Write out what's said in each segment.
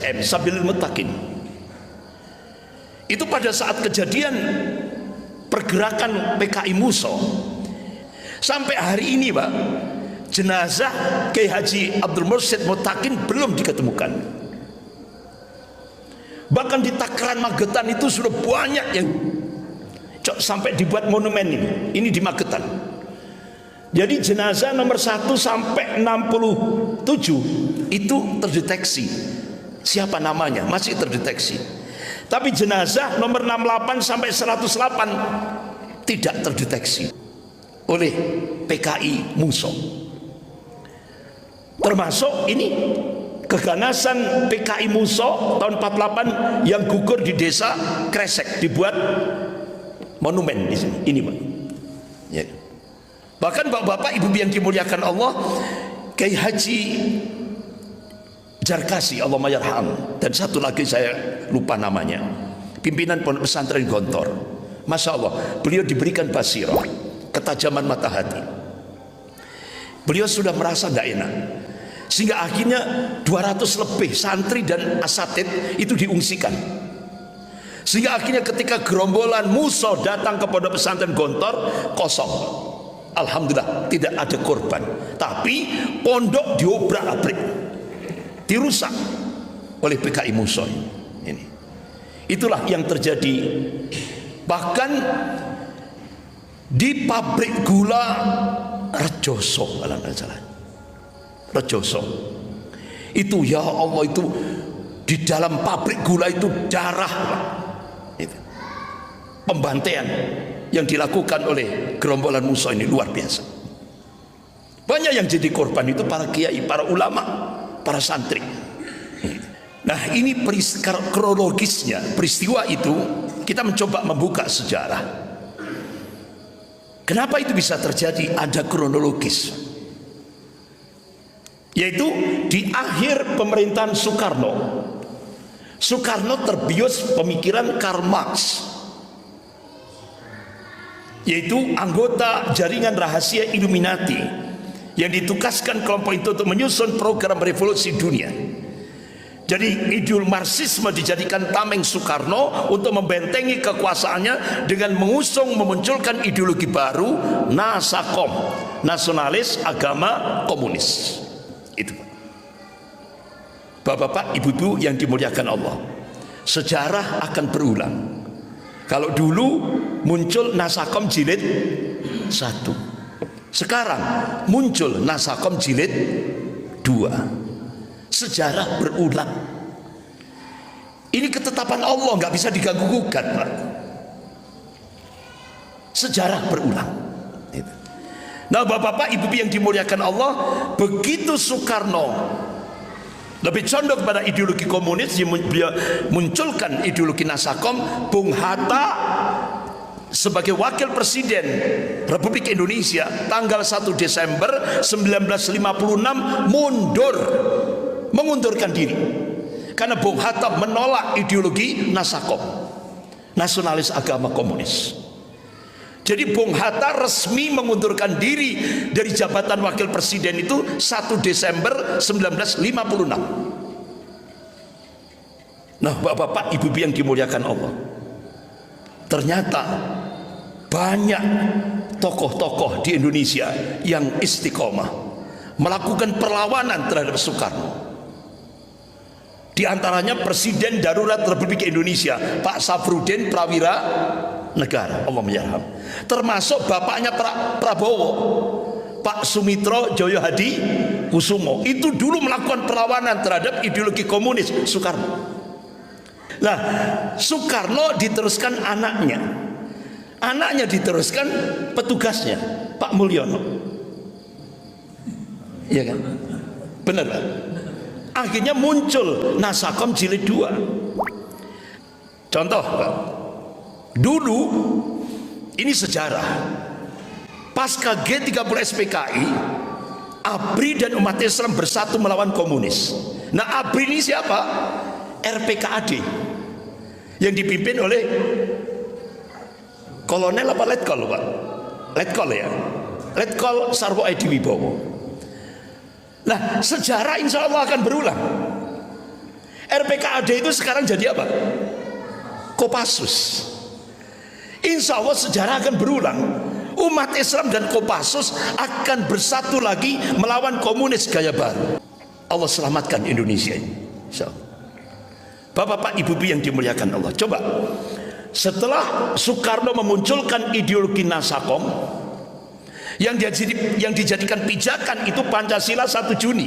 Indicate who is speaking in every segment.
Speaker 1: Sabilil Muttaqin. Itu pada saat kejadian pergerakan PKI Muso. Sampai hari ini Pak, jenazah Kiai Haji Abdul Mursyid Muttaqin belum diketemukan. Bahkan di Takaran Magetan itu sudah banyak yang sampai dibuat monumen ini di Magetan. Jadi jenazah nomor 1 sampai 67 itu terdeteksi siapa namanya, masih terdeteksi. Tapi jenazah nomor 68 sampai 108 tidak terdeteksi oleh PKI Muso. Termasuk ini keganasan PKI Muso tahun 48 yang gugur di desa Kresek, dibuat monumen di sini. Ini Pak. Ya. Bahkan bapak-bapak, ibu yang dimuliakan Allah, Kiai Haji Jarkasi Allahumayarham, dan satu lagi saya lupa namanya, pimpinan pondok pesantren Gontor. Masya Allah, beliau diberikan basirah, ketajaman mata hati. Beliau sudah merasa tidak enak, sehingga akhirnya 200 lebih santri dan asatid itu diungsikan. Sehingga akhirnya ketika gerombolan Muso datang ke pondok pesantren Gontor, kosong. Alhamdulillah tidak ada korban, tapi pondok diobrak-abrik, dirusak oleh PKI Muso ini. Itulah yang terjadi. Bahkan di pabrik gula Rejoso, Rejoso itu, ya Allah, itu di dalam pabrik gula itu darah, itu pembantaian yang dilakukan oleh gerombolan Muso ini luar biasa. Banyak yang jadi korban itu para kiai, para ulama, para santri. Nah, ini kronologisnya peristiwa itu. Kita mencoba membuka sejarah. Kenapa itu bisa terjadi? Ada kronologis, yaitu di akhir pemerintahan Soekarno. Soekarno terbius pemikiran Karl Marx, yaitu anggota jaringan rahasia Illuminati yang ditugaskan kelompok itu untuk menyusun program revolusi dunia. Jadi ideologi Marxisme dijadikan tameng Soekarno untuk membentengi kekuasaannya dengan memunculkan ideologi baru, Nasakom, nasionalis agama komunis. Itu Bapak-bapak, ibu-ibu yang dimuliakan Allah, sejarah akan berulang. Kalau dulu muncul Nasakom jilid 1, sekarang muncul Nasakom jilid 2. Sejarah berulang. Ini ketetapan Allah, nggak bisa diganggu gugat, Pak. Sejarah berulang. Nah, bapak-bapak, ibu yang dimuliakan Allah, begitu Soekarno lebih condong pada ideologi komunis, dia munculkan ideologi Nasakom. Bung Hatta sebagai wakil presiden Republik Indonesia tanggal 1 Desember 1956 mengundurkan diri karena Bung Hatta menolak ideologi Nasakom, nasionalis agama komunis. Jadi Bung Hatta resmi mengundurkan diri dari jabatan wakil presiden itu 1 Desember 1956. Nah, bapak-bapak, ibu-ibu yang dimuliakan Allah, ternyata banyak tokoh-tokoh di Indonesia yang istiqomah melakukan perlawanan terhadap Soekarno. Di antaranya Presiden Darurat Republik Indonesia Pak Safrudin Prawira Negara, Allahumayarham. Termasuk bapaknya Prabowo, Pak Sumitro Joyo Hadi Kusumo, itu dulu melakukan perlawanan terhadap ideologi komunis Soekarno. Nah, Soekarno diteruskan anaknya diteruskan petugasnya Pak Mulyono, iya kan? Benar Pak? Akhirnya muncul Nasakom jilid 2. Contoh Pak, dulu ini sejarah, pasca G30 SPKI, ABRI dan umat Islam bersatu melawan komunis. Nah, ABRI ini siapa? RPKAD yang dipimpin oleh Kolonel apa Letkol Pak? Letkol ya, Letkol Sarwo Edi Wibowo. Nah, sejarah insya Allah akan berulang. RPKAD PKAD itu sekarang jadi apa? Kopassus. Insya Allah sejarah akan berulang. Umat Islam dan Kopassus akan bersatu lagi melawan komunis gaya baru. Allah selamatkan Indonesia ini. Bapak-bapak, ibu-ibu yang dimuliakan Allah, coba setelah Soekarno memunculkan ideologi Nasakom yang dijadikan pijakan itu Pancasila 1 Juni,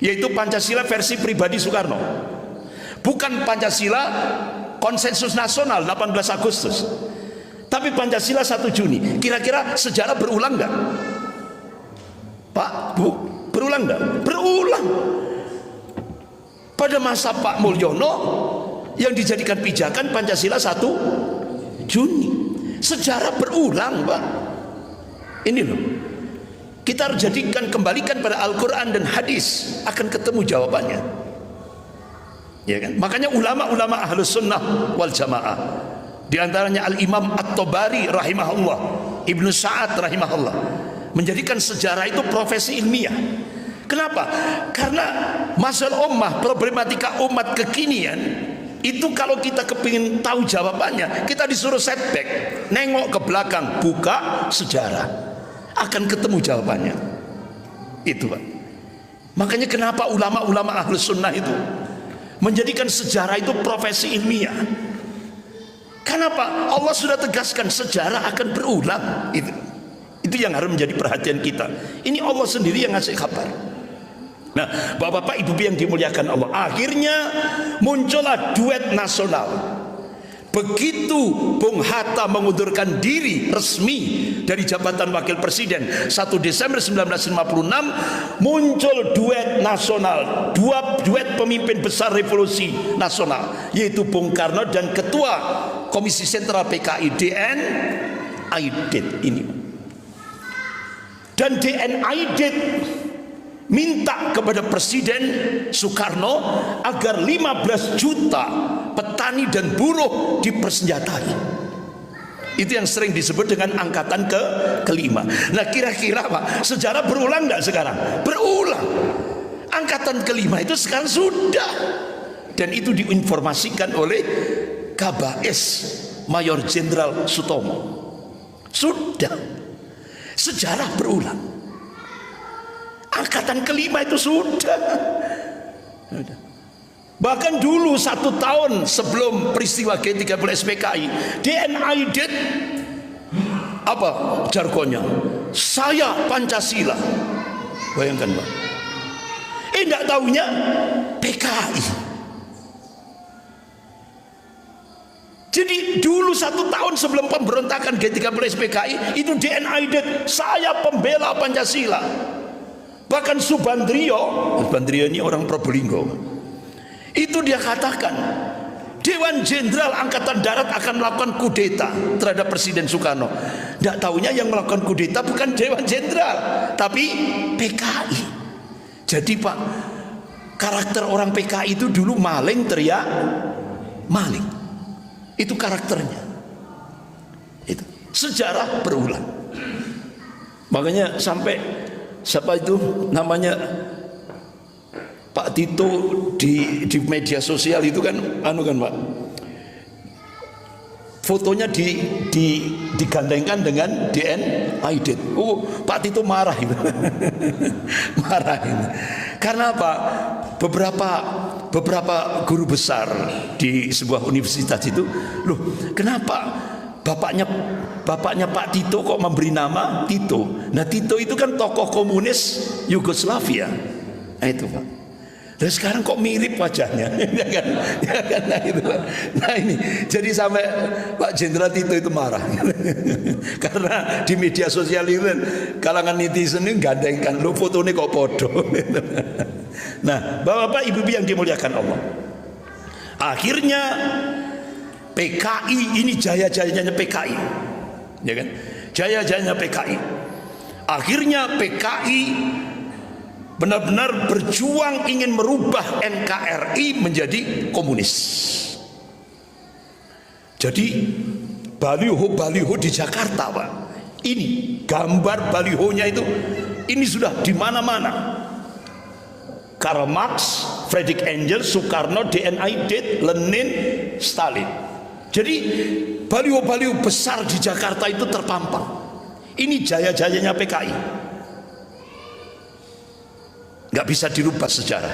Speaker 1: yaitu Pancasila versi pribadi Soekarno, bukan Pancasila konsensus nasional 18 Agustus, tapi Pancasila 1 Juni. Kira-kira sejarah berulang nggak? Pak, Bu, berulang nggak? Berulang. Pada masa Pak Mulyono yang dijadikan pijakan Pancasila 1 Juni. Sejarah berulang, Pak. Ini loh, kita harus kembalikan pada Al-Quran dan hadis, akan ketemu jawabannya, ya kan? Makanya ulama-ulama Ahlus Sunnah wal Jamaah, diantaranya Al-Imam At-Tabari rahimahullah, Ibnu Sa'ad rahimahullah, menjadikan sejarah itu profesi ilmiah. Kenapa? Karena masalah ummah, problematika umat kekinian itu kalau kita kepingin tahu jawabannya, kita disuruh setback, nengok ke belakang, buka sejarah, akan ketemu jawabannya. Itu, Pak. Makanya kenapa ulama-ulama Ahlus Sunnah itu menjadikan sejarah itu profesi ilmiah. Kenapa? Allah sudah tegaskan sejarah akan berulang. Itu yang harus menjadi perhatian kita. Ini Allah sendiri yang ngasih kabar. Nah, bapak-bapak, ibu yang dimuliakan Allah, akhirnya muncullah duet nasional. Begitu Bung Hatta mengundurkan diri resmi dari jabatan wakil presiden 1 Desember 1956, muncul duet nasional, duet pemimpin besar revolusi nasional, yaitu Bung Karno dan Ketua Komisi Sentral PKI DN Aidit ini. Dan DN Aidit minta kepada Presiden Soekarno agar 15 juta petani dan buruh dipersenjatai. Itu yang sering disebut dengan angkatan kelima. Nah, kira-kira Pak, sejarah berulang nggak sekarang? Berulang. Angkatan kelima itu sekarang sudah, dan itu diinformasikan oleh Kabais Mayor Jenderal Sutomo. Sudah. Sejarah berulang. Angkatan kelima itu sudah. Bahkan dulu 1 tahun sebelum peristiwa G30 SPKI, DN Aidit apa jargonnya? Saya Pancasila. Bayangkan, Pak. Enggak tahunya PKI. Jadi dulu 1 tahun sebelum pemberontakan G30 SPKI itu DN Aidit, saya pembela Pancasila. Bahkan Subandrio ini orang Probolinggo, itu dia katakan Dewan Jenderal Angkatan Darat akan melakukan kudeta terhadap Presiden Soekarno. Tidak tahunya yang melakukan kudeta bukan Dewan Jenderal, tapi PKI. Jadi Pak, karakter orang PKI itu dulu maling teriak maling. Itu karakternya. Itu sejarah berulang. Makanya sampai siapa itu namanya Pak Tito di media sosial itu kan kan Pak, fotonya digandengkan dengan DN Aidit. Pak Tito marah itu. Marah itu. Karena apa? Beberapa guru besar di sebuah universitas itu, loh, kenapa bapaknya Pak Tito kok memberi nama Tito? Nah, Tito itu kan tokoh komunis Yugoslavia. Nah, itu Pak. Dan sekarang kok mirip wajahnya, ya kan? Nah, itu Pak. Nah, ini jadi sampai Pak Jenderal Tito itu marah. Karena di media sosial itu kalangan netizen ini gandengkan, lo fotonya kok podo. Nah, bapak-bapak, ibu-ibu yang dimuliakan Allah, akhirnya PKI ini jaya-jayanya PKI, ya kan? Jaya-jayanya PKI. Akhirnya PKI benar-benar berjuang ingin merubah NKRI menjadi komunis. Jadi baliho di Jakarta, Pak, ini gambar balihonya itu, ini sudah di mana-mana. Karl Marx, Fredrik Engels, Soekarno, DNID, Lenin, Stalin. Jadi baliho-baliho besar di Jakarta itu terpampang. Ini jaya-jayanya PKI. Nggak bisa dirubah sejarah.